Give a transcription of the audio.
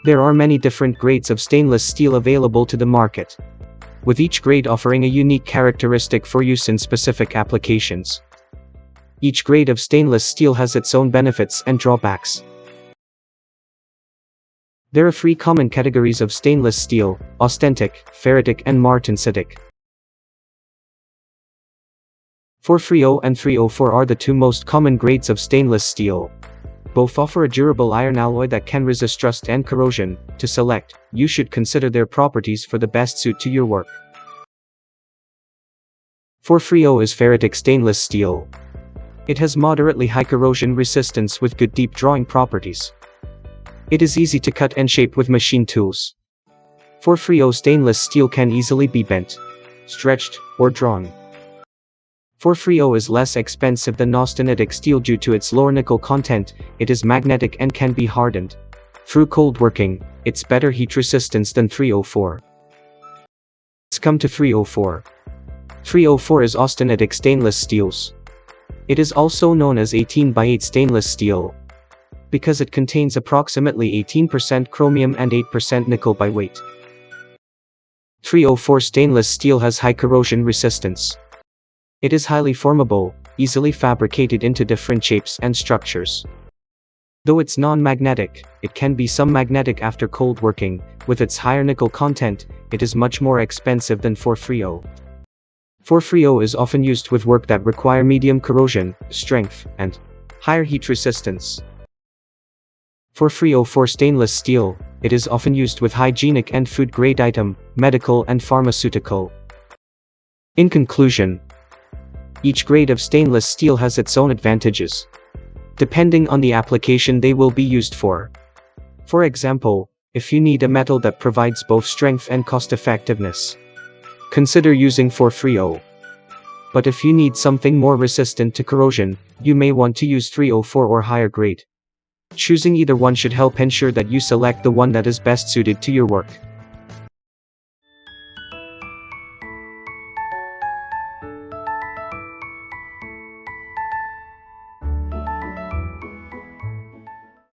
There are many different grades of stainless steel available to the market, with each grade offering a unique characteristic for use in specific applications. Each grade of stainless steel has its own benefits and drawbacks. There are three common categories of stainless steel: austenitic, ferritic, and martensitic. 430 and 304 are the two most common grades of stainless steel. Both offer a durable iron alloy that can resist rust and corrosion. To select, you should consider their properties for the best suit to your work. 430 is ferritic stainless steel. It has moderately high corrosion resistance with good deep drawing properties. It is easy to cut and shape with machine tools. 430 stainless steel can easily be bent, stretched, or drawn. 430 is less expensive than austenitic steel due to its lower nickel content. It is magnetic and can be hardened through cold working. It's better heat resistance than 304. Let's come to 304. 304 is austenitic stainless steels. It is also known as 18x8 stainless steel because it contains approximately 18% chromium and 8% nickel by weight. 304 stainless steel has high corrosion resistance. It is highly formable, easily fabricated into different shapes and structures. Though it's non-magnetic, it can be some magnetic after cold working. With its higher nickel content, it is much more expensive than 430. 430 is often used with work that require medium corrosion, strength, and higher heat resistance. 430 stainless steel, it is often used with hygienic and food-grade item, medical and pharmaceutical. In conclusion, each grade of stainless steel has its own advantages, depending on the application they will be used for. For example, if you need a metal that provides both strength and cost-effectiveness, consider using 430. But if you need something more resistant to corrosion, you may want to use 304 or higher grade. Choosing either one should help ensure that you select the one that is best suited to your work.